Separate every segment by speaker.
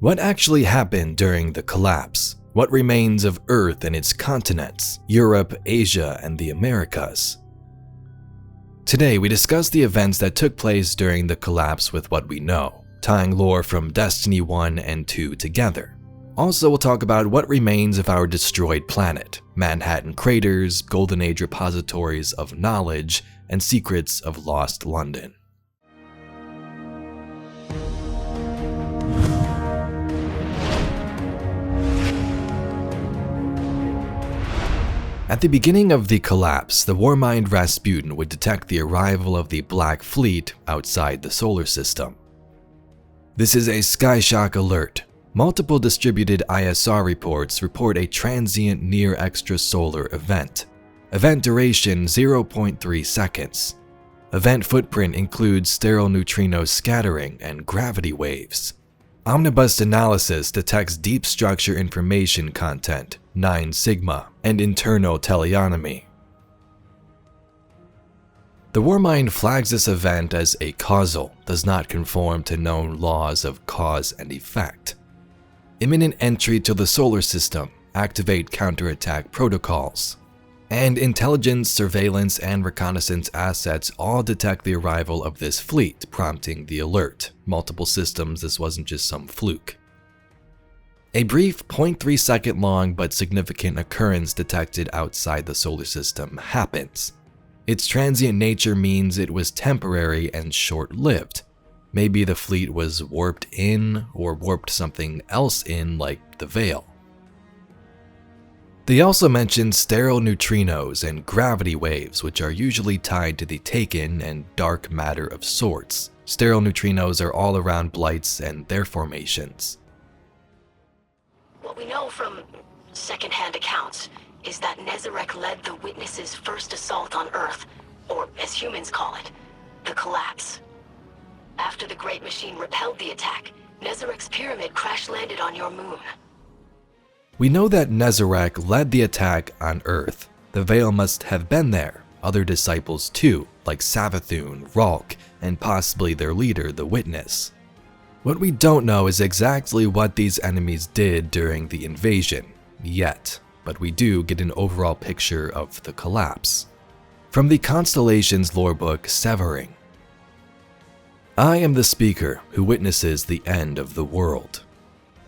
Speaker 1: What actually happened during the collapse? What remains of Earth and its continents, Europe, Asia, and the Americas? Today, we discuss the events that took place during the collapse with what we know, tying lore from Destiny 1 and 2 together. Also, we'll talk about what remains of our destroyed planet, Manhattan craters, Golden Age repositories of knowledge, and secrets of lost London. At the beginning of the collapse, the warmind Rasputin would detect the arrival of the Black Fleet outside the solar system. This is a skyshock alert. Multiple distributed ISR reports report a transient near extrasolar event. Event duration 0.3 seconds. Event footprint includes sterile neutrino scattering and gravity waves. Omnibus analysis detects deep structure information content, 9 sigma, and internal teleonomy. The Warmind flags this event as acausal, does not conform to known laws of cause and effect. Imminent entry to the solar system, activate counterattack protocols. And intelligence, surveillance, and reconnaissance assets all detect the arrival of this fleet, prompting the alert. Multiple systems, this wasn't just some fluke. A brief 0.3 second long but significant occurrence detected outside the solar system happens. Its transient nature means it was temporary and short-lived. Maybe the fleet was warped in or warped something else in, like the Veil. They also mention sterile neutrinos and gravity waves, which are usually tied to the Taken and dark matter of sorts. Sterile neutrinos are all around blights and their formations.
Speaker 2: What we know from second-hand accounts is that Nezarec led the Witnesses' first assault on Earth, or as humans call it, the collapse. After the Great Machine repelled the attack, Nezarec's pyramid crash-landed on your moon.
Speaker 1: We know that Nezarec led the attack on Earth. The Veil must have been there, other disciples too, like Savathun, Ralk, and possibly their leader, the Witness. What we don't know is exactly what these enemies did during the invasion, yet, but we do get an overall picture of the collapse. From the Constellations lorebook Severing. I am the speaker who witnesses the end of the world.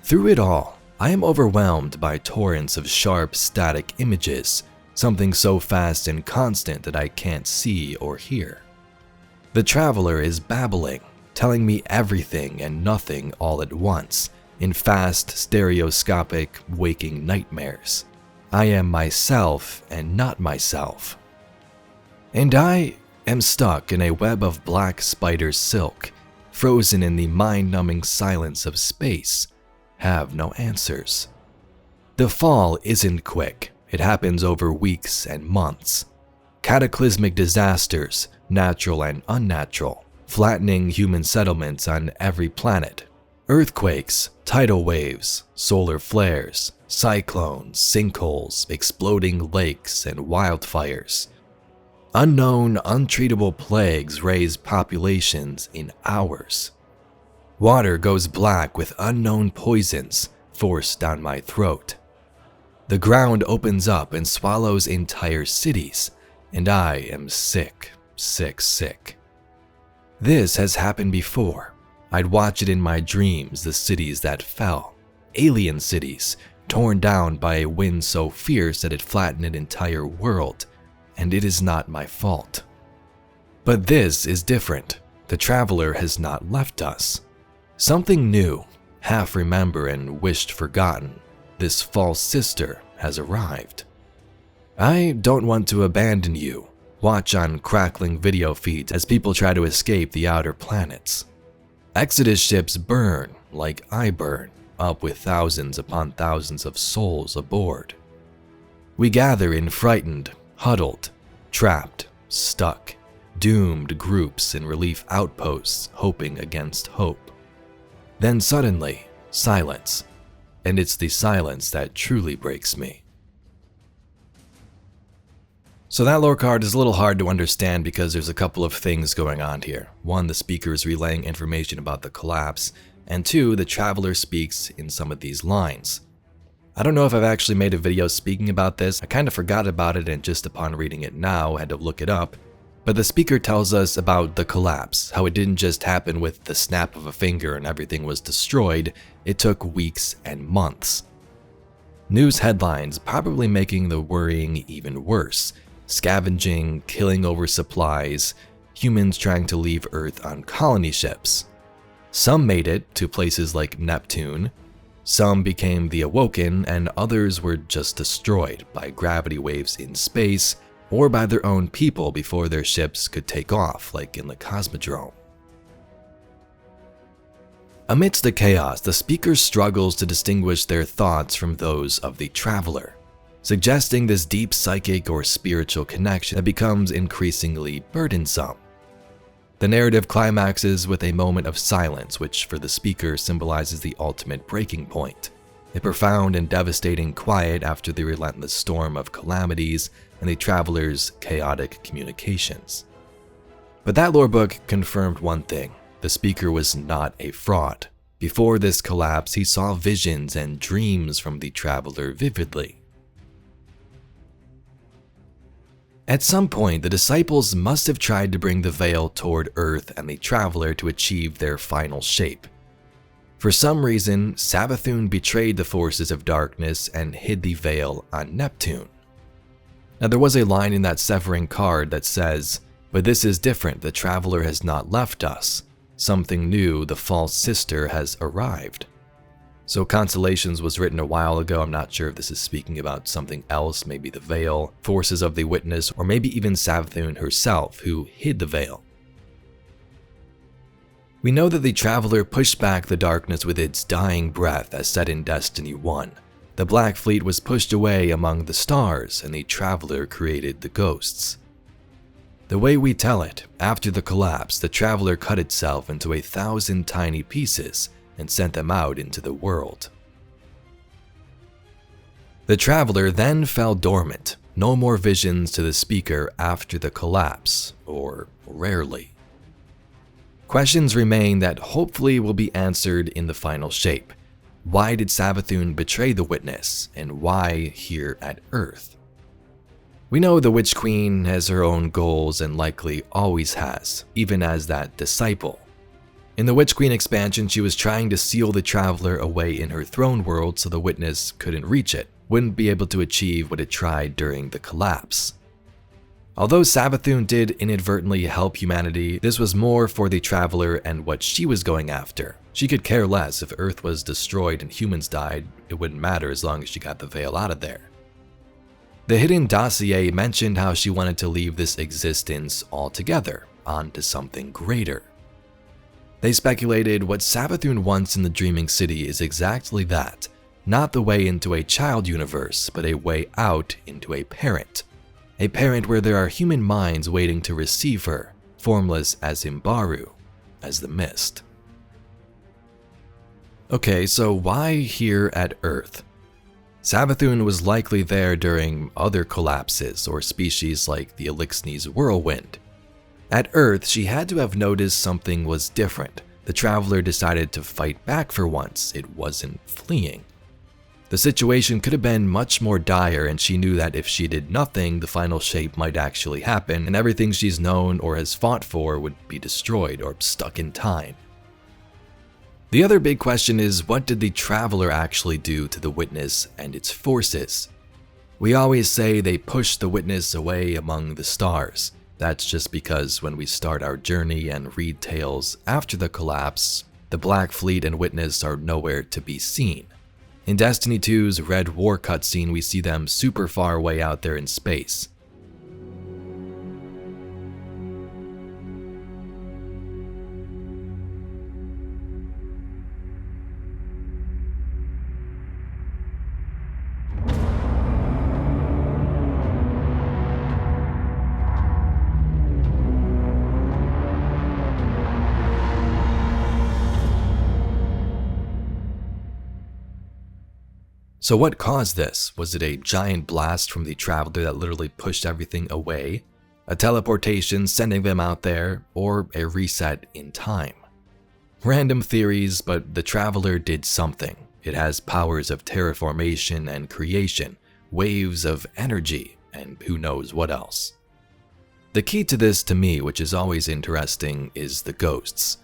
Speaker 1: Through it all, I am overwhelmed by torrents of sharp, static images, something so fast and constant that I can't see or hear. The traveler is babbling, telling me everything and nothing all at once, in fast, stereoscopic, waking nightmares. I am myself and not myself. And I am stuck in a web of black spider silk, frozen in the mind-numbing silence of space, have no answers. The fall isn't quick, it happens over weeks and months. Cataclysmic disasters, natural and unnatural, flattening human settlements on every planet. Earthquakes, tidal waves, solar flares, cyclones, sinkholes, exploding lakes, and wildfires. Unknown, untreatable plagues raise populations in hours. Water goes black with unknown poisons forced down my throat. The ground opens up and swallows entire cities, and I am sick, sick, sick. This has happened before. I'd watch it in my dreams, the cities that fell. Alien cities, torn down by a wind so fierce that it flattened an entire world, and it is not my fault. But this is different. The traveler has not left us. Something new, half remember and wished forgotten, this false sister has arrived. I don't want to abandon you. Watch on crackling video feeds as people try to escape the outer planets. Exodus ships burn like I burn, up with thousands upon thousands of souls aboard. We gather in frightened, huddled, trapped, stuck, doomed groups in relief outposts hoping against hope. Then suddenly, silence, and it's the silence that truly breaks me. So that lore card is a little hard to understand because there's a couple of things going on here. One, the speaker is relaying information about the collapse, and 2, the Traveler speaks in some of these lines. I don't know if I've actually made a video speaking about this. I kind of forgot about it and just upon reading it now had to look it up. But the speaker tells us about the collapse, how it didn't just happen with the snap of a finger and everything was destroyed, it took weeks and months. News headlines probably making the worrying even worse. Scavenging, killing over supplies, humans trying to leave Earth on colony ships. Some made it to places like Neptune, some became the Awoken, and others were just destroyed by gravity waves in space or by their own people before their ships could take off, like in the Cosmodrome. Amidst the chaos, the speaker struggles to distinguish their thoughts from those of the Traveler, suggesting this deep psychic or spiritual connection that becomes increasingly burdensome. The narrative climaxes with a moment of silence, which for the speaker symbolizes the ultimate breaking point, a profound and devastating quiet after the relentless storm of calamities and the Traveler's chaotic communications. But that lore book confirmed one thing: the speaker was not a fraud. Before this collapse, he saw visions and dreams from the Traveler vividly. At some point, the disciples must have tried to bring the veil toward Earth and the Traveler to achieve their final shape. For some reason, Savathun betrayed the forces of darkness and hid the veil on Neptune. Now, there was a line in that Severing card that says, "But this is different, the Traveler has not left us. Something new, the false sister, has arrived." So Constellations was written a while ago. I'm not sure if this is speaking about something else, maybe the veil, forces of the witness, or maybe even Savathun herself, who hid the veil. We know that the Traveler pushed back the darkness with its dying breath as said in Destiny 1. The Black Fleet was pushed away among the stars, and the Traveler created the ghosts. The way we tell it, after the collapse, the Traveler cut itself into 1,000 tiny pieces and sent them out into the world. The Traveler then fell dormant. No more visions to the speaker after the collapse, or rarely. Questions remain that hopefully will be answered in the final shape. Why did Savathun betray the witness, and why here at Earth? We know the Witch Queen has her own goals and likely always has, even as that disciple. In the Witch Queen expansion, she was trying to seal the Traveler away in her throne world so the witness couldn't reach it, wouldn't be able to achieve what it tried during the collapse. Although Savathun did inadvertently help humanity, this was more for the Traveler and what she was going after. She could care less if Earth was destroyed and humans died, it wouldn't matter as long as she got the veil out of there. The hidden dossier mentioned how she wanted to leave this existence altogether, onto something greater. They speculated what Savathun wants in the Dreaming City is exactly that, not the way into a child universe, but a way out into a parent. A parent where there are human minds waiting to receive her, formless as Imbaru, as the mist. Okay, so why here at Earth? Savathun was likely there during other collapses or species like the Elixni's whirlwind. At Earth, she had to have noticed something was different. The Traveler decided to fight back for once. It wasn't fleeing. The situation could have been much more dire, and she knew that if she did nothing, the final shape might actually happen, and everything she's known or has fought for would be destroyed or stuck in time. The other big question is, what did the Traveler actually do to the Witness and its forces? We always say they pushed the Witness away among the stars. That's just because when we start our journey and read tales after the collapse, the Black Fleet and Witness are nowhere to be seen. In Destiny 2's Red War cutscene, we see them super far away out there in space. So what caused this? Was it a giant blast from the Traveler that literally pushed everything away? A teleportation sending them out there? Or a reset in time? Random theories, but the Traveler did something. It has powers of terraformation and creation, waves of energy, and who knows what else. The key to this, to me, which is always interesting, is the ghosts.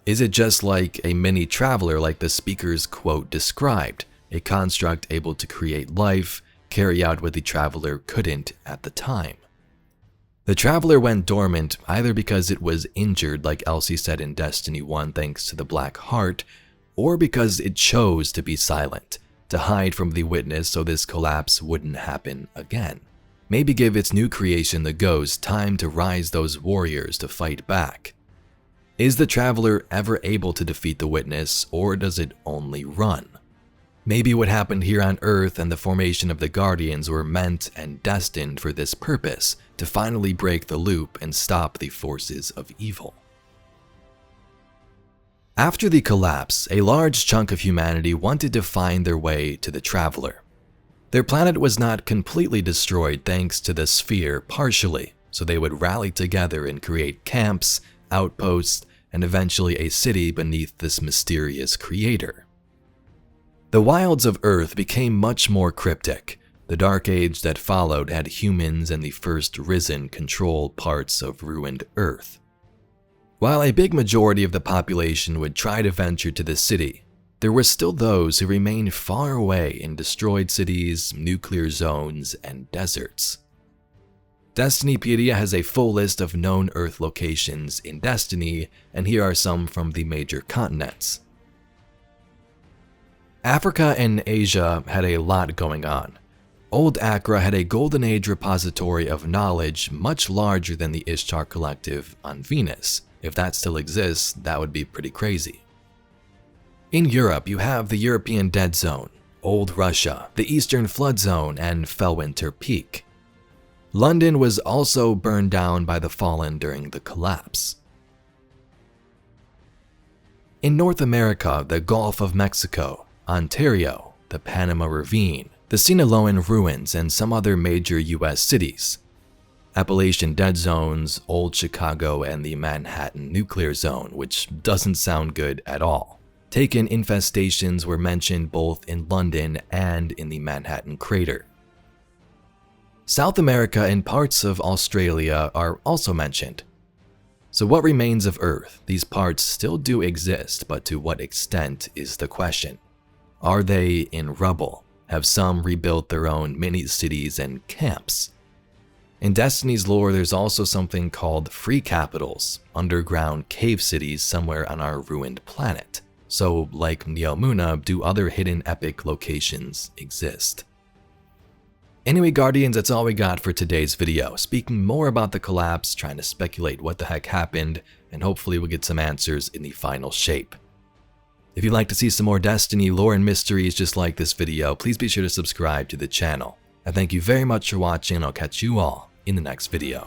Speaker 1: Is it just like a mini Traveler like the speaker's quote described, a construct able to create life, carry out what the Traveler couldn't at the time? The Traveler went dormant either because it was injured, like Elsie said in Destiny 1 thanks to the Black Heart, or because it chose to be silent, to hide from the witness so this collapse wouldn't happen again. Maybe give its new creation, the Ghost, time to rise those warriors to fight back. Is the Traveler ever able to defeat the witness, or does it only run? Maybe what happened here on Earth and the formation of the Guardians were meant and destined for this purpose, to finally break the loop and stop the forces of evil. After the collapse, a large chunk of humanity wanted to find their way to the Traveler. Their planet was not completely destroyed thanks to the sphere partially, so they would rally together and create camps, outposts, and eventually a city beneath this mysterious creator. The wilds of Earth became much more cryptic. The Dark Age that followed had humans and the first Risen control parts of ruined Earth. While a big majority of the population would try to venture to the city, there were still those who remained far away in destroyed cities, nuclear zones, and deserts. Destinypedia has a full list of known Earth locations in Destiny, and here are some from the major continents. Africa and Asia had a lot going on. Old Accra had a Golden Age repository of knowledge much larger than the Ishtar Collective on Venus. If that still exists, that would be pretty crazy. In Europe, you have the European Dead Zone, Old Russia, the Eastern Flood Zone, and Fellwinter Peak. London was also burned down by the Fallen during the collapse. In North America, the Gulf of Mexico, Ontario, the Panama Ravine, the Sinaloan ruins, and some other major US cities. Appalachian Dead Zones, Old Chicago, and the Manhattan Nuclear Zone, which doesn't sound good at all. Taken infestations were mentioned both in London and in the Manhattan Crater. South America and parts of Australia are also mentioned. So what remains of Earth? These parts still do exist, but to what extent is the question. Are they in rubble? Have some rebuilt their own mini-cities and camps? In Destiny's lore, there's also something called free capitals, underground cave cities somewhere on our ruined planet. So, like Neomuna, do other hidden epic locations exist? Anyway, Guardians, that's all we got for today's video. Speaking more about the collapse, trying to speculate what the heck happened, and hopefully we'll get some answers in the final shape. If you'd like to see some more Destiny lore and mysteries just like this video, please be sure to subscribe to the channel. And thank you very much for watching, and I'll catch you all in the next video.